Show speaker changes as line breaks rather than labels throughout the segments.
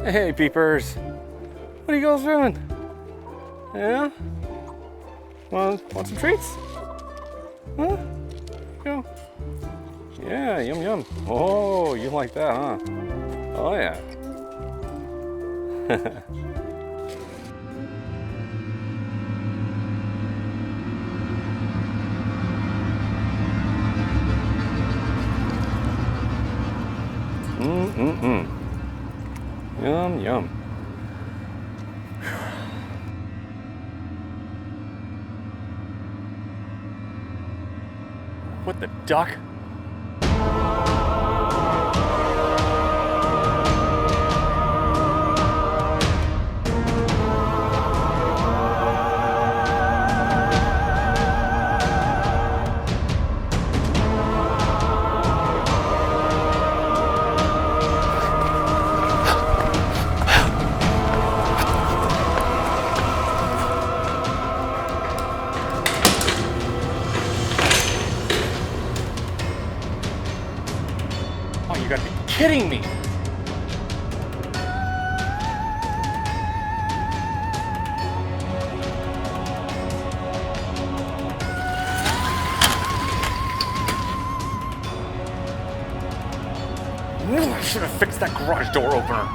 Hey peepers, what are you guys doing? Yeah? Want some treats? Huh? Go. Yeah, yum yum. Oh, you like that, huh? Oh yeah. Yum yum. What the duck? Oh, you gotta be kidding me! I should have fixed that garage door opener.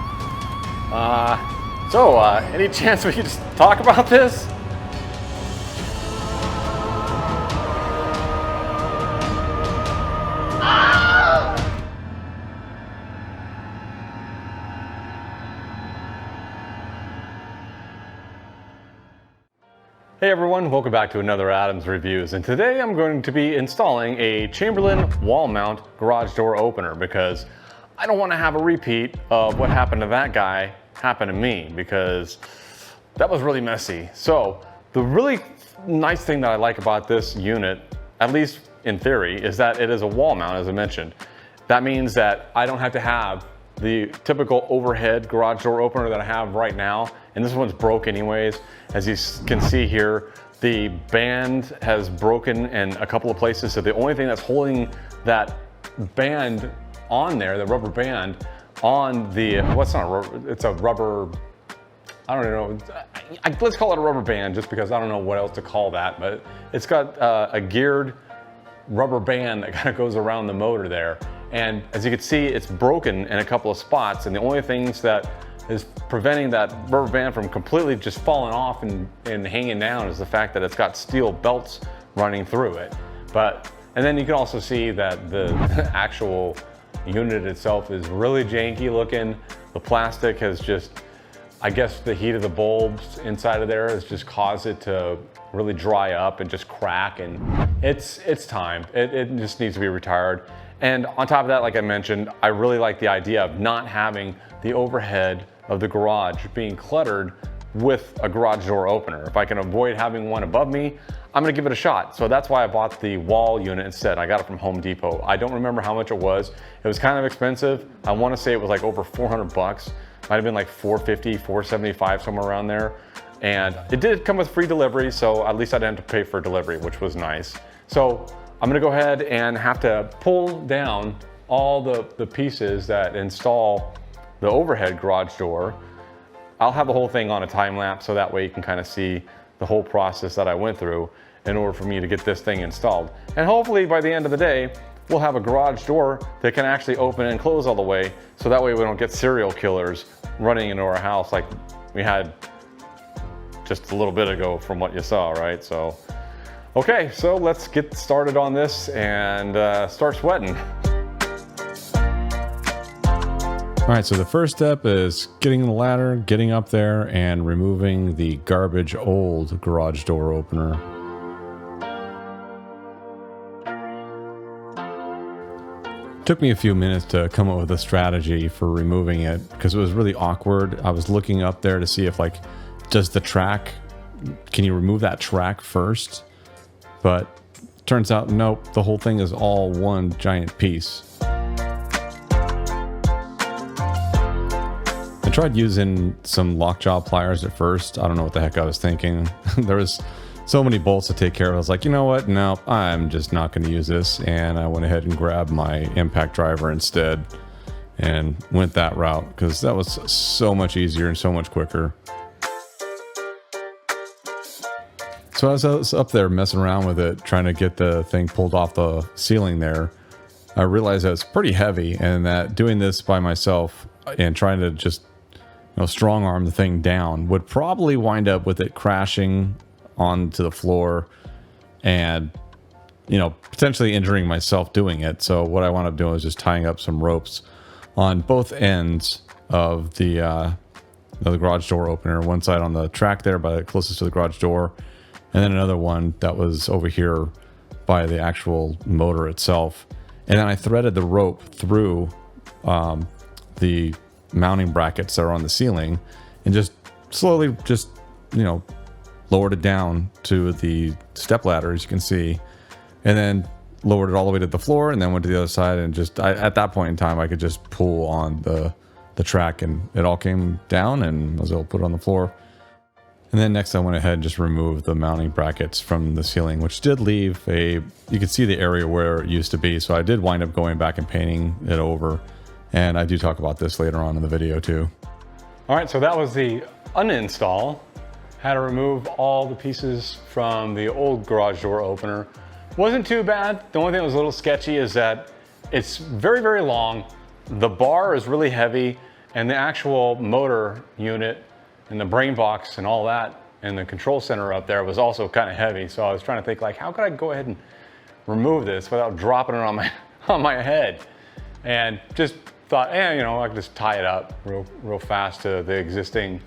Any chance we could just talk about this? Hey everyone, welcome back to another Adams Reviews, and today I'm going to be installing a Chamberlain wall mount garage door opener because I don't want to have a repeat of what happened to that guy happen to me, because that was really messy. So the really nice thing that I like about this unit, at least in theory, is that it is a wall mount, as I mentioned. That means that I don't have to have the typical overhead garage door opener that I have right now, and this one's broke anyways. As you can see here, the band has broken in a couple of places, so the only thing that's holding that band on there, the rubber band on the, what's not a rubber, it's a rubber, I don't know, let's call it a rubber band just because I don't know what else to call that, but it's got a geared rubber band that kind of goes around the motor there. And as you can see, it's broken in a couple of spots, and the only things that is preventing that rubber band from completely just falling off and hanging down is the fact that it's got steel belts running through it. And then you can also see that the actual unit itself is really janky looking. The plastic has just, I guess the heat of the bulbs inside of there has just caused it to really dry up and just crack, and it's time. It just needs to be retired. And on top of that, like I mentioned, I really like the idea of not having the overhead of the garage being cluttered with a garage door opener. If I can avoid having one above me, I'm gonna give it a shot. So that's why I bought the wall unit instead. I got it from Home Depot. I don't remember how much it was. It was kind of expensive. I wanna say it was like over 400 bucks. Might have been like 450, 475, somewhere around there. And it did come with free delivery, so at least I didn't have to pay for delivery, which was nice. So I'm gonna go ahead and have to pull down all the pieces that install the overhead garage door. I'll have the whole thing on a time lapse, so that way you can kind of see the whole process that I went through in order for me to get this thing installed. And hopefully by the end of the day, we'll have a garage door that can actually open and close all the way, so that way we don't get serial killers running into our house like we had just a little bit ago from what you saw, right? So, okay, so let's get started on this and start sweating.
All right, so the first step is getting the ladder, getting up there, and removing the garbage old garage door opener. Took me a few minutes to come up with a strategy for removing it because it was really awkward. I was looking up there to see if, like, does the track, can you remove that track first? But turns out, nope, the whole thing is all one giant piece. I tried using some lockjaw pliers at first. I don't know what the heck I was thinking. There was so many bolts to take care of. I was like, you know what? No, I'm just not going to use this. And I went ahead and grabbed my impact driver instead. and went that route because that was so much easier and so much quicker. So as I was up there messing around with it, trying to get the thing pulled off the ceiling there, I realized that it's pretty heavy, and that doing this by myself and trying to just, strong arm the thing down would probably wind up with it crashing onto the floor and, potentially injuring myself doing it. So what I wound up doing was just tying up some ropes on both ends of the garage door opener. One side on the track there, closest to the garage door, and then another one that was over here by the actual motor itself. And then I threaded the rope through the mounting brackets that are on the ceiling, and just slowly lowered it down to the step ladder, as you can see, and then lowered it all the way to the floor, and then went to the other side, and at that point in time I could just pull on the track, and it all came down, and I was able to put it on the floor. And then next I went ahead and just removed the mounting brackets from the ceiling, which did leave you could see the area where it used to be. So I did wind up going back and painting it over. And I do talk about this later on in the video too.
All right, so that was the uninstall. Had to remove all the pieces from the old garage door opener. Wasn't too bad. The only thing that was a little sketchy is that it's very, very long. The bar is really heavy, and the actual motor unit and the brain box and all that and the control center up there was also kind of heavy. So I was trying to think, like, how could I go ahead and remove this without dropping it on my head? And just thought, I could just tie it up real fast to the existing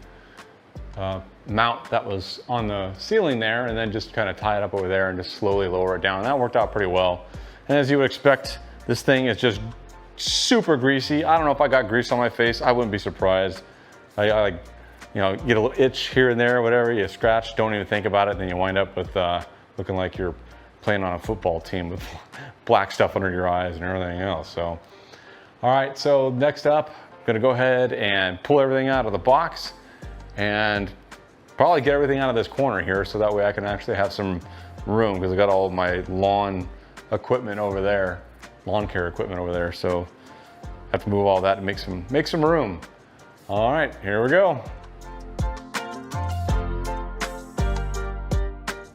mount that was on the ceiling there, and then just kind of tie it up over there and just slowly lower it down. And that worked out pretty well. And as you would expect, this thing is just super greasy. I don't know if I got grease on my face. I wouldn't be surprised. I get a little itch here and there, whatever, you scratch, don't even think about it, then you wind up with looking like you're playing on a football team with black stuff under your eyes and everything else. So, all right, so next up, I'm gonna go ahead and pull everything out of the box and probably get everything out of this corner here, so that way I can actually have some room, because I got all of my lawn equipment over there, lawn care equipment over there. So I have to move all that and make some room. All right, here we go.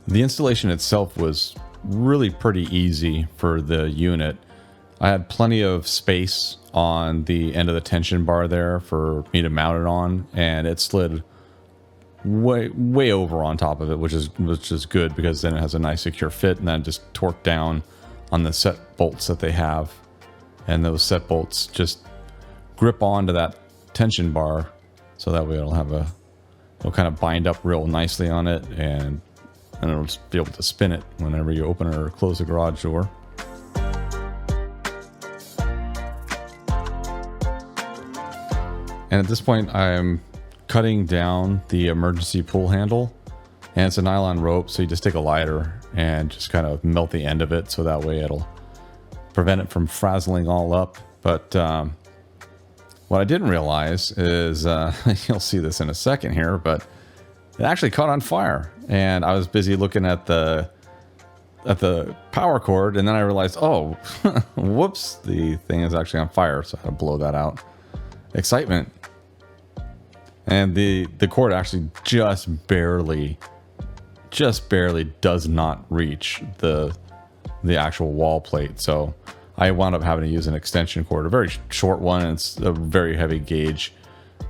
The installation itself was really pretty easy for the unit. I had plenty of space on the end of the tension bar there for me to mount it on, and it slid way over on top of it, which is good, because then it has a nice secure fit, and then just torque down on the set bolts that they have, and those set bolts just grip onto that tension bar, so that way it'll kind of bind up real nicely on it, and it'll just be able to spin it whenever you open or close the garage door. And at this point, I'm cutting down the emergency pull handle, and it's a nylon rope, so you just take a lighter and just kind of melt the end of it, so that way it'll prevent it from frazzling all up. But what I didn't realize is, you'll see this in a second here, but it actually caught on fire, and I was busy looking at the power cord, and then I realized, oh, whoops, the thing is actually on fire, so I had to blow that out. Excitement. And the cord actually just barely does not reach the actual wall plate, so I wound up having to use an extension cord, a very short one, and it's a very heavy gauge.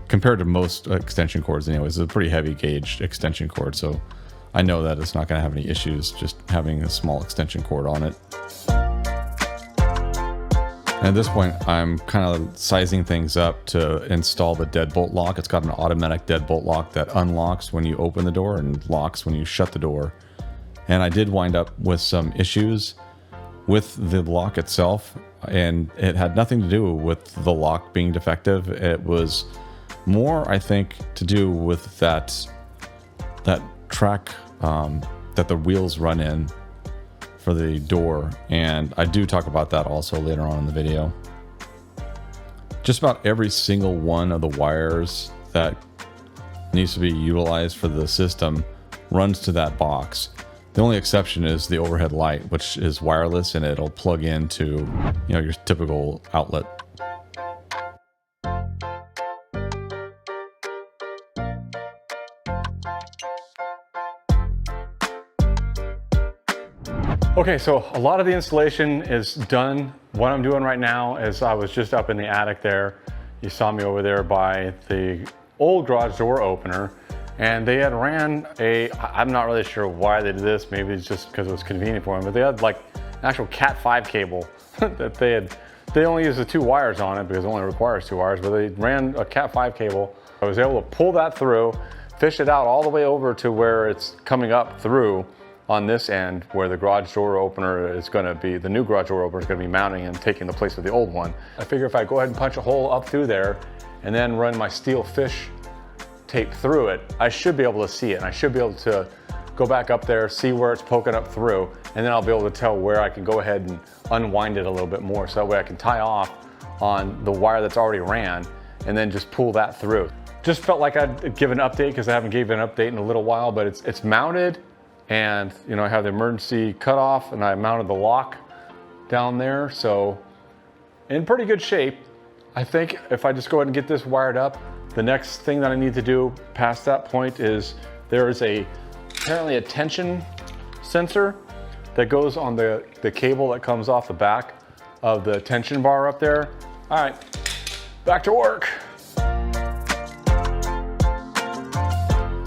Compared to most extension cords anyways, it's a pretty heavy gauge extension cord, so I know that it's not going to have any issues just having a small extension cord on it. And at this point, I'm kind of sizing things up to install the deadbolt lock. It's got an automatic deadbolt lock that unlocks when you open the door and locks when you shut the door. And I did wind up with some issues with the lock itself, and it had nothing to do with the lock being defective. It was more, I think, to do with that track that the wheels run in for the door, and I do talk about that also later on in the video. Just about every single one of the wires that needs to be utilized for the system runs to that box. The only exception is the overhead light, which is wireless, and it'll plug into, your typical outlet.
Okay, so a lot of the installation is done. What I'm doing right now is I was just up in the attic there. You saw me over there by the old garage door opener, and they had ran I'm not really sure why they did this. Maybe it's just because it was convenient for them, but they had like an actual Cat 5 cable that they only used the 2 wires on it because it only requires 2 wires, but they ran a Cat 5 cable. I was able to pull that through, fish it out all the way over to where it's coming up through on this end where the garage door opener is going to be, the new garage door opener is going to be mounting and taking the place of the old one. I figure if I go ahead and punch a hole up through there and then run my steel fish tape through it, I should be able to see it. And I should be able to go back up there, see where it's poking up through, and then I'll be able to tell where I can go ahead and unwind it a little bit more. So that way I can tie off on the wire that's already ran and then just pull that through. Just felt like I'd give an update because I haven't given an update in a little while, but it's mounted. And you know, I have the emergency cutoff and I mounted the lock down there. So in pretty good shape. I think if I just go ahead and get this wired up, the next thing that I need to do past that point is there is apparently a tension sensor that goes on the cable that comes off the back of the tension bar up there. All right, back to work.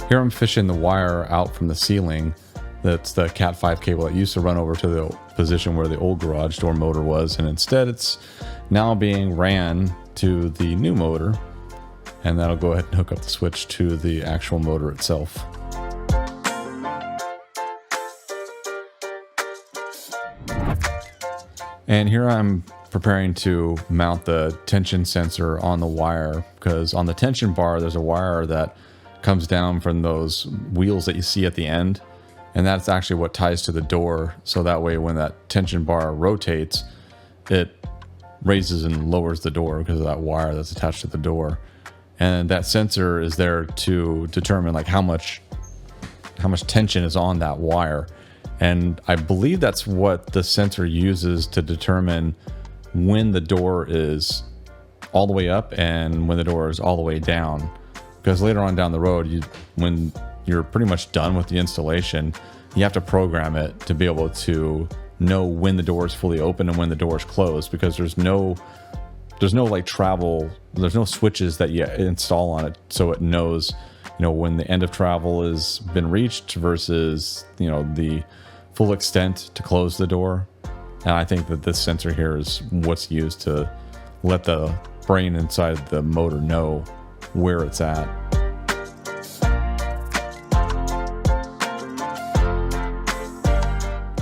Here I'm fishing the wire out from the ceiling. That's the Cat 5 cable that used to run over to the position where the old garage door motor was, and instead it's now being ran to the new motor, and that'll go ahead and hook up the switch to the actual motor itself. And here I'm preparing to mount the tension sensor on the wire, because on the tension bar there's a wire that comes down from those wheels that you see at the end. And that's actually what ties to the door. So that way, when that tension bar rotates, it raises and lowers the door because of that wire that's attached to the door. And that sensor is there to determine like how much tension is on that wire. And I believe that's what the sensor uses to determine when the door is all the way up and when the door is all the way down. Because later on down the road, when you're pretty much done with the installation, you have to program it to be able to know when the door is fully open and when the door is closed, because there's no like travel, there's no switches that you install on it so it knows, you know, when the end of travel has been reached versus, you know, the full extent to close the door. And I think that this sensor here is what's used to let the brain inside the motor know where it's at.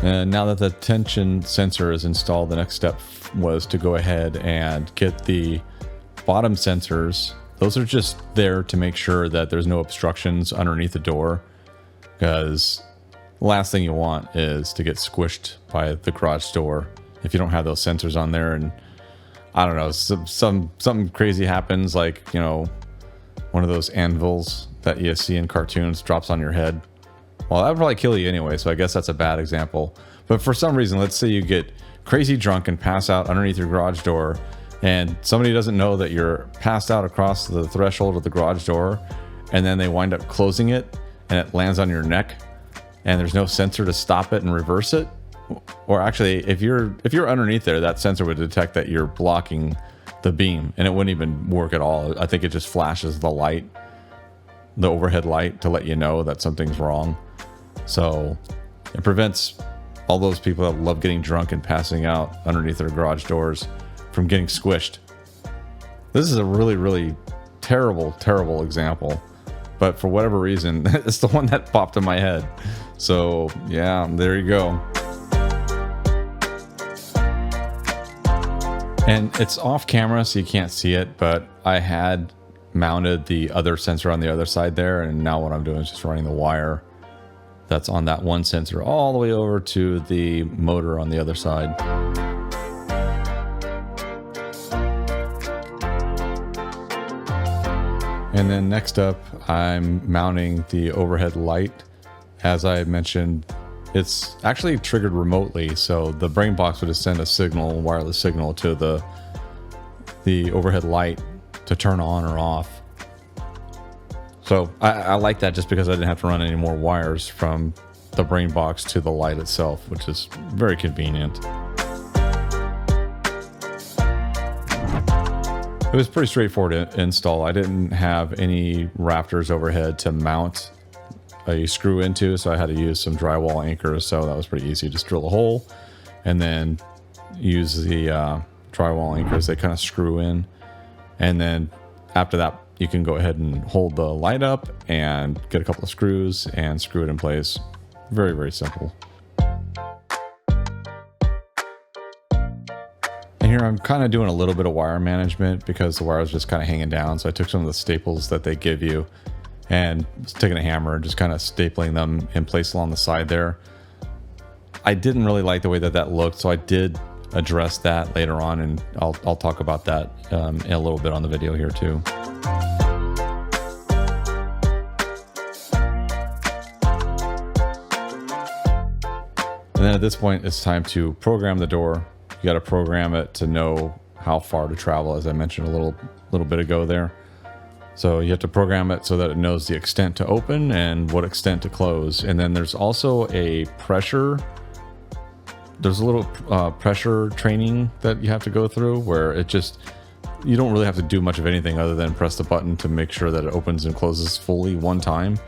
And now that the tension sensor is installed, the next step was to go ahead and get the bottom sensors. Those are just there to make sure that there's no obstructions underneath the door, because the last thing you want is to get squished by the garage door if you don't have those sensors on there. And I don't know, something crazy happens, like, you know, one of those anvils that you see in cartoons drops on your head. Well, that would probably kill you anyway, so I guess that's a bad example. But for some reason, let's say you get crazy drunk and pass out underneath your garage door, and somebody doesn't know that you're passed out across the threshold of the garage door, and then they wind up closing it, and it lands on your neck, and there's no sensor to stop it and reverse it. Or actually, if you're underneath there, that sensor would detect that you're blocking the beam, and it wouldn't even work at all. I think it just flashes the light, the overhead light, to let you know that something's wrong. So it prevents all those people that love getting drunk and passing out underneath their garage doors from getting squished. This is a really, really terrible, terrible example, but for whatever reason, it's the one that popped in my head. So yeah, there you go. And it's off camera, so you can't see it, but I had mounted the other sensor on the other side there, and now what I'm doing is just running the wire that's on that one sensor all the way over to the motor on the other side. And then next up, I'm mounting the overhead light. As I mentioned, it's actually triggered remotely, so the brain box would just send a signal, wireless signal, to the overhead light to turn on or off. So I like that, just because I didn't have to run any more wires from the brain box to the light itself, which is very convenient. It was pretty straightforward to install. I didn't have any rafters overhead to mount a screw into, so I had to use some drywall anchors, so that was pretty easy. Just drill a hole and then use the drywall anchors. They kind of screw in, and then after that you can go ahead and hold the light up and get a couple of screws and screw it in place. Very, very simple. And here I'm kind of doing a little bit of wire management because the wire is just kind of hanging down. So I took some of the staples that they give you and was taking a hammer and just kind of stapling them in place along the side there. I didn't really like the way that that looked, so I did address that later on, and I'll talk about that in a little bit on the video here too. And then at this point, it's time to program the door. You got to program it to know how far to travel, as I mentioned a little bit ago there. So you have to program it so that it knows the extent to open and what extent to close. And then there's also a pressure. There's a little pressure training that you have to go through where you don't really have to do much of anything other than press the button to make sure that it opens and closes fully one time.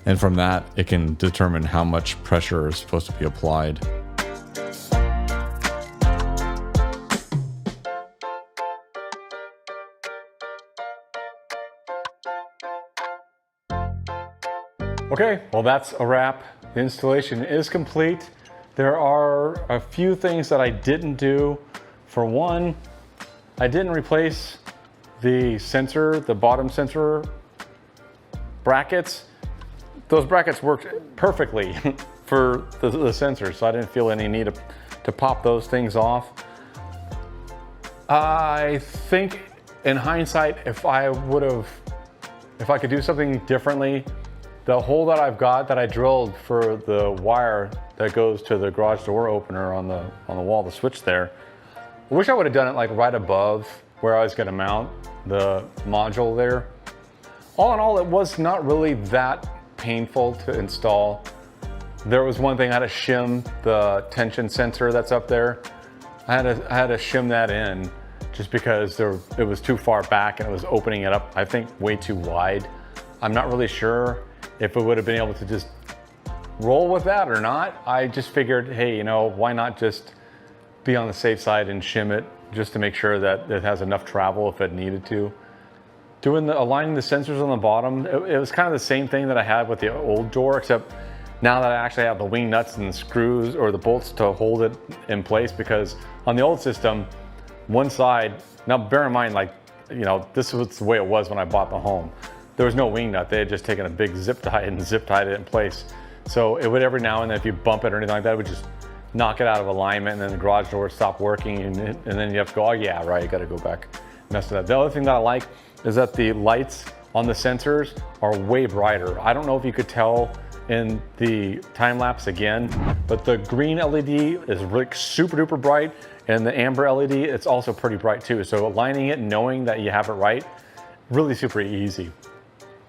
And from that, it can determine how much pressure is supposed to be applied.
Okay, well that's a wrap. The installation is complete. There are a few things that I didn't do. For one, I didn't replace the sensor, the bottom sensor brackets. Those brackets worked perfectly for the sensors, so I didn't feel any need to pop those things off. I think in hindsight, if I could do something differently, the hole that I've got that I drilled for the wire that goes to the garage door opener on the wall, the switch there, I wish I would have done it like right above where I was going to mount the module there. All in all, it was not really that painful to install. There was one thing, I had to shim the tension sensor that's up there. I had to shim that in just because it was too far back and it was opening it up, I think, way too wide. I'm not really sure if it would have been able to just roll with that or not. I just figured, hey, you know, why not just be on the safe side and shim it just to make sure that it has enough travel if it needed to. Aligning the sensors on the bottom, it was kind of the same thing that I had with the old door, except now that I actually have the wing nuts and the screws or the bolts to hold it in place, because on the old system, one side, now bear in mind, like, you know, this was the way it was when I bought the home. There was no wing nut. They had just taken a big zip tie and zip tied it in place. So it would every now and then, if you bump it or anything like that, it would just knock it out of alignment, and then the garage door would stop working, and then you have to go, oh yeah, right, you gotta go back, mess it up. The other thing that I like is that the lights on the sensors are way brighter. I don't know if you could tell in the time lapse again, but the green LED is really super duper bright, and the amber LED, it's also pretty bright too. So aligning it, knowing that you have it right, really super easy.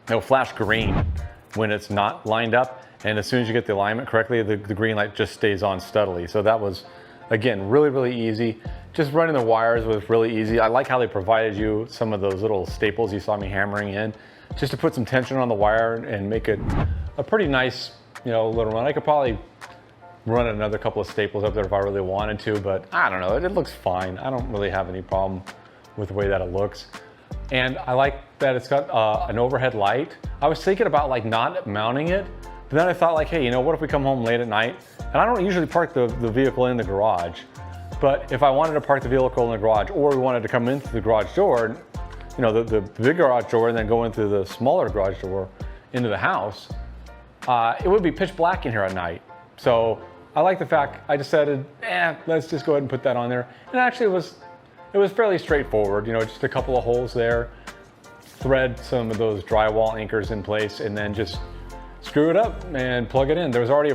It'll flash green when it's not lined up, and as soon as you get the alignment correctly, the green light just stays on steadily. So that was, again, really, really easy. Just running the wires was really easy. I like how they provided you some of those little staples you saw me hammering in, just to put some tension on the wire and make it a pretty nice, you know, little run. I could probably run another couple of staples up there if I really wanted to, but I don't know, it looks fine. I don't really have any problem with the way that it looks. And I like that it's got an overhead light. I was thinking about like not mounting it, but then I thought like, hey, you know, what if we come home late at night? And I don't usually park the vehicle in the garage, but if I wanted to park the vehicle in the garage, or we wanted to come into the garage door, you know, the big garage door, and then go into the smaller garage door into the house, it would be pitch black in here at night. So I like the fact I decided, let's just go ahead and put that on there. And actually it was fairly straightforward, you know, just a couple of holes there, thread some of those drywall anchors in place, and then just screw it up and plug it in. There was already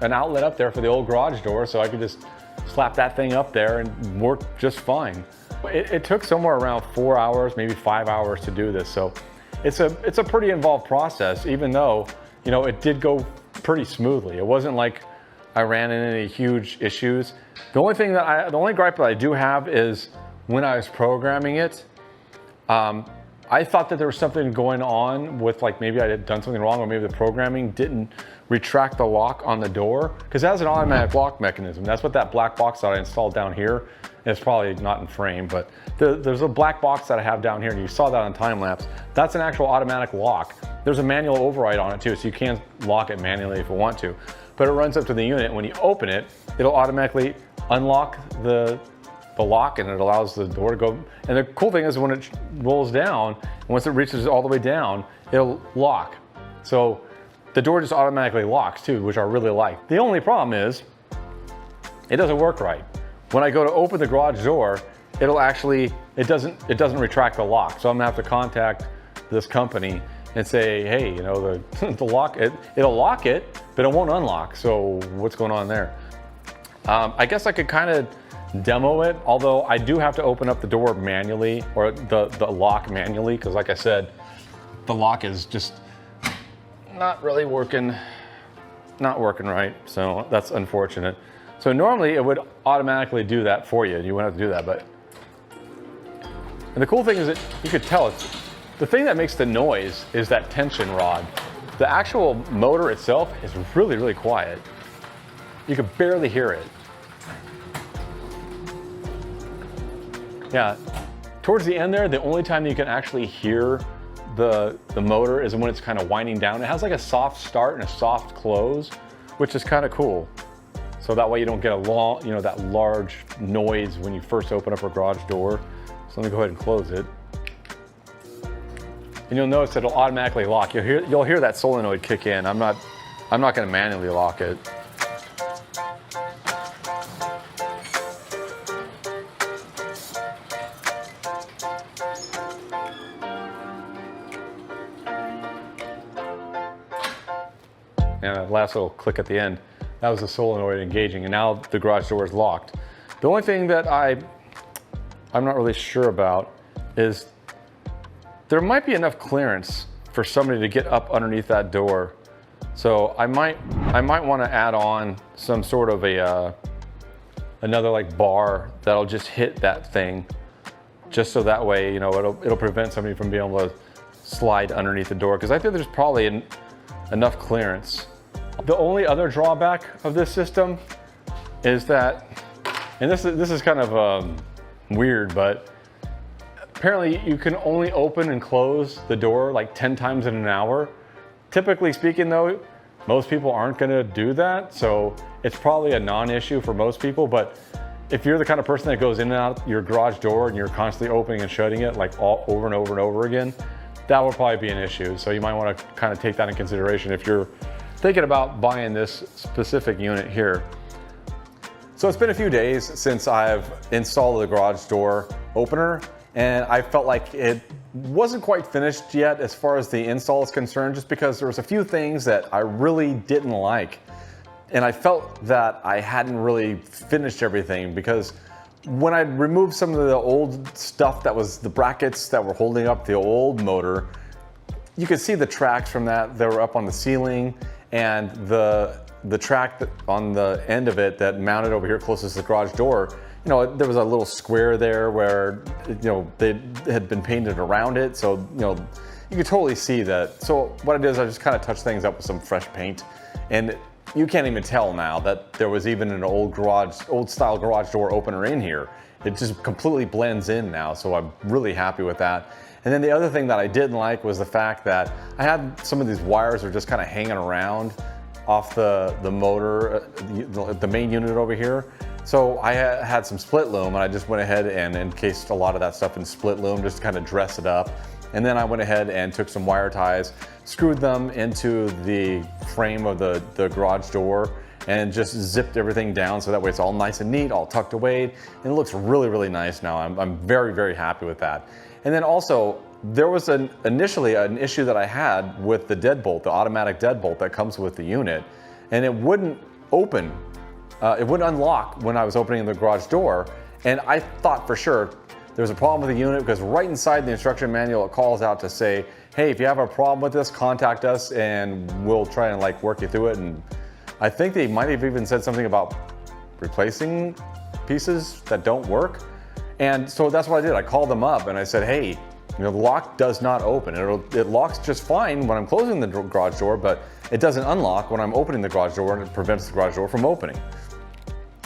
an outlet up there for the old garage door, so I could just slap that thing up there and work just fine. It took somewhere around 4 hours, maybe 5 hours to do this. So it's a pretty involved process, even though, you know, it did go pretty smoothly. It wasn't like I ran into any huge issues. The only gripe that I do have is when I was programming it, I thought that there was something going on with, like, maybe I had done something wrong, or maybe the programming didn't retract the lock on the door, because it has an automatic lock mechanism. That's what that black box that I installed down here, and it's probably not in frame, but there's a black box that I have down here, and you saw that on time lapse. That's an actual automatic lock. There's a manual override on it too, so you can lock it manually if you want to, but it runs up to the unit, and when you open it, it'll automatically unlock the lock, and it allows the door to go. And the cool thing is when it rolls down, and once it reaches all the way down, it'll lock. So the door just automatically locks too, which I really like. The only problem is it doesn't work right. When I go to open the garage door, it doesn't retract the lock. So I'm gonna have to contact this company and say, hey, you know, the lock, it'll lock it, but it won't unlock. So what's going on there? I guess I could kind of demo it, although I do have to open up the door manually, or the lock manually, because like I said, the lock is just not really working right, so that's unfortunate. So normally it would automatically do that for you, you wouldn't have to do that, but. And the cool thing is that you could tell the thing that makes the noise is that tension rod. The actual motor itself is really, really quiet. You could barely hear it. Yeah, towards the end there, the only time you can actually hear the motor is when it's kind of winding down. It has like a soft start and a soft close, which is kind of cool. So that way you don't get that large noise when you first open up a garage door. So let me go ahead and close it. And you'll notice that it'll automatically lock. You'll hear that solenoid kick in. I'm not going to manually lock it. And that last little click at the end, that was the solenoid engaging, and now the garage door is locked. The only thing that I'm not really sure about is there might be enough clearance for somebody to get up underneath that door. So I might want to add on some sort of another like bar that'll just hit that thing, just so that way, you know, it'll prevent somebody from being able to slide underneath the door, because I think there's probably enough clearance. The only other drawback of this system is that, and this is kind of weird, but apparently you can only open and close the door like 10 times in an hour. Typically speaking though, most people aren't gonna do that, so it's probably a non-issue for most people, but if you're the kind of person that goes in and out your garage door and you're constantly opening and shutting it like all over and over and over again, that will probably be an issue. So you might want to kind of take that in consideration if you're thinking about buying this specific unit here. So it's been a few days since I've installed the garage door opener, and I felt like it wasn't quite finished yet as far as the install is concerned, just because there was a few things that I really didn't like. And I felt that I hadn't really finished everything, because when I removed some of the old stuff that was the brackets that were holding up the old motor, you could see the tracks from that. They were up on the ceiling, and the track that on the end of it that mounted over here closest to the garage door, you know, there was a little square there where, you know, they had been painted around it. So, you know, you could totally see that. So what I did is I just kind of touched things up with some fresh paint, and you can't even tell now that there was even an old style garage door opener in here. It just completely blends in now, so I'm really happy with that. And then the other thing that I didn't like was the fact that I had some of these wires are just kind of hanging around off the motor, the main unit over here. So I had some split loom, and I just went ahead and encased a lot of that stuff in split loom just to kind of dress it up. And then I went ahead and took some wire ties, screwed them into the frame of the garage door, and just zipped everything down so that way it's all nice and neat, all tucked away, and it looks really, really nice now. I'm very, very happy with that. And then also, there was initially an issue that I had with the deadbolt, the automatic deadbolt that comes with the unit, and it wouldn't open, it wouldn't unlock when I was opening the garage door, and I thought for sure there's a problem with the unit, because right inside the instruction manual, it calls out to say, hey, if you have a problem with this, contact us and we'll try and like work you through it. And I think they might have even said something about replacing pieces that don't work. And so that's what I did. I called them up and I said, hey, the lock does not open. It locks just fine when I'm closing the garage door, but it doesn't unlock when I'm opening the garage door, and it prevents the garage door from opening.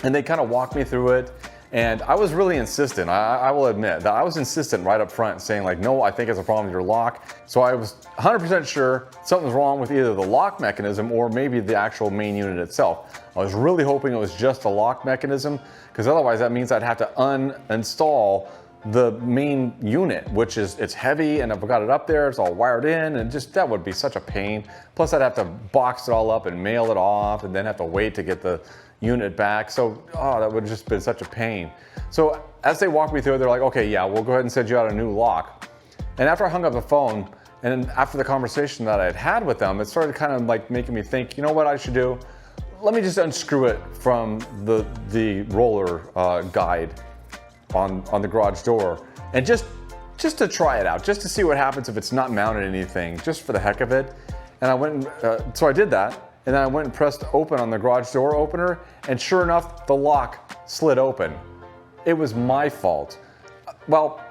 And they kind of walked me through it. And I was really insistent. I will admit that I was insistent right up front, saying like, no, I think it's a problem with your lock. So I was 100% sure something's wrong with either the lock mechanism or maybe the actual main unit itself. I was really hoping it was just a lock mechanism, because otherwise that means I'd have to uninstall the main unit, which is, it's heavy, and I've got it up there, it's all wired in, and just, that would be such a pain. Plus I'd have to box it all up and mail it off, and then have to wait to get the unit back. So, oh, that would have just been such a pain. So as they walked me through it, they're like, okay, yeah, we'll go ahead and send you out a new lock. And after I hung up the phone, and after the conversation that I had had with them, it started kind of like making me think, you know what I should do? Let me just unscrew it from the roller guide on the garage door, and just to try it out, just to see what happens if it's not mounted anything, just for the heck of it. And I went, so I did that. And then I went and pressed open on the garage door opener, and sure enough, the lock slid open. It was my fault. Well,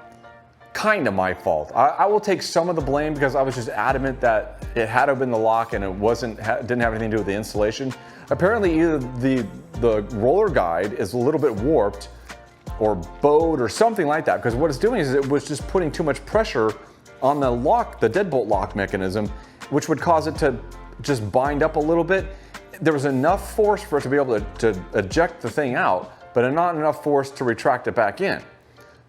kind of my fault. I will take some of the blame, because I was just adamant that it had to have been the lock and it didn't have anything to do with the installation. Apparently either the roller guide is a little bit warped or bowed or something like that, because what it's doing is it was just putting too much pressure on the lock, the deadbolt lock mechanism, which would cause it to just bind up a little bit. There was enough force for it to be able to eject the thing out, but not enough force to retract it back in.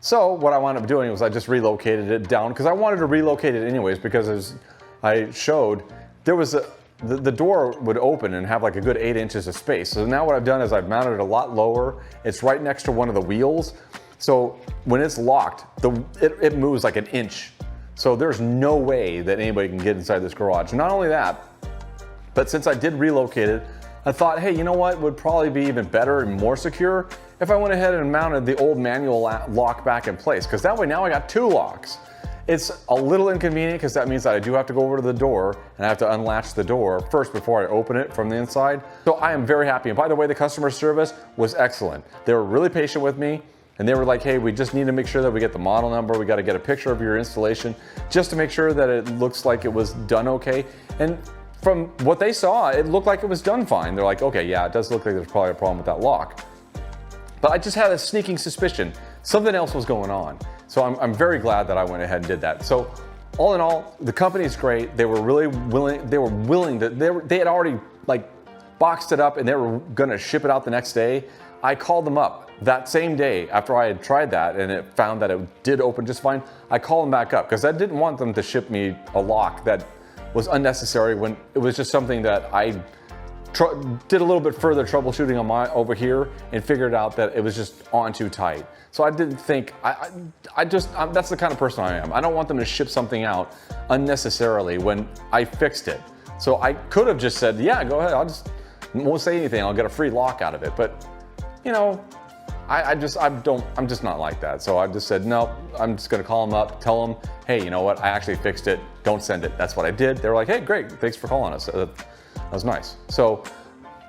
So what I wound up doing was I just relocated it down, because I wanted to relocate it anyways, because as I showed, there was the door would open and have like a good 8 inches of space. So now what I've done is I've mounted it a lot lower. It's right next to one of the wheels. So when it's locked, it moves like an inch. So there's no way that anybody can get inside this garage. Not only that, but since I did relocate it, I thought, hey, you know what would probably be even better and more secure if I went ahead and mounted the old manual lock back in place, because that way now I got 2 locks. It's a little inconvenient, because that means that I do have to go over to the door and I have to unlatch the door first before I open it from the inside. So I am very happy. And by the way, the customer service was excellent. They were really patient with me, and they were like, hey, we just need to make sure that we get the model number. We got to get a picture of your installation just to make sure that it looks like it was done okay. And from what they saw, it looked like it was done fine. They're like, okay, yeah, it does look like there's probably a problem with that lock. But I just had a sneaking suspicion something else was going on. So I'm very glad that I went ahead and did that. So all in all, the company's great. They were really willing. They had already like boxed it up, and they were going to ship it out the next day. I called them up that same day after I had tried that, and it found that it did open just fine. I called them back up, because I didn't want them to ship me a lock that was unnecessary, when it was just something that I did a little bit further troubleshooting on over here and figured out that it was just on too tight. So I didn't think, that's the kind of person I am. I don't want them to ship something out unnecessarily when I fixed it. So I could have just said, yeah, go ahead, won't say anything, I'll get a free lock out of it. But you know, I'm just not like that. So I just said, no, I'm just gonna call them up, tell them, hey, you know what, I actually fixed it, don't send it. That's what I did. They were like, hey, great, thanks for calling us. That was nice. So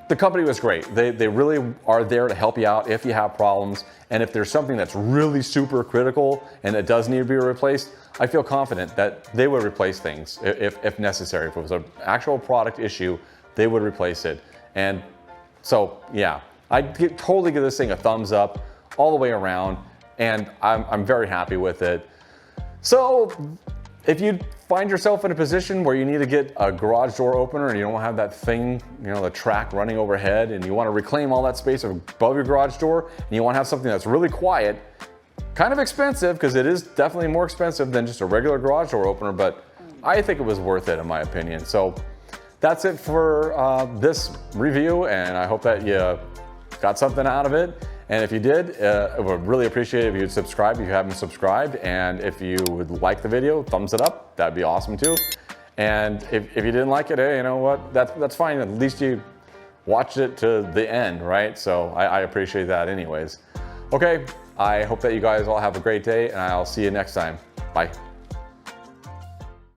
the company was great. They really are there to help you out if you have problems. And if there's something that's really super critical and it does need to be replaced, I feel confident that they would replace things if necessary. If it was an actual product issue, they would replace it. And so, yeah, I totally give this thing a thumbs up all the way around, and I'm very happy with it. So if you find yourself in a position where you need to get a garage door opener and you don't have that thing, you know, the track running overhead, and you want to reclaim all that space above your garage door, and you want to have something that's really quiet, kind of expensive, because it is definitely more expensive than just a regular garage door opener, but I think it was worth it in my opinion. So that's it for this review, and I hope that you got something out of it. And if you did, I would really appreciate it if you'd subscribe if you haven't subscribed. And if you would like the video, thumbs it up. That'd be awesome too. And if you didn't like it, hey, you know what? That's fine. At least you watched it to the end, right? So I appreciate that anyways. Okay, I hope that you guys all have a great day, and I'll see you next time. Bye.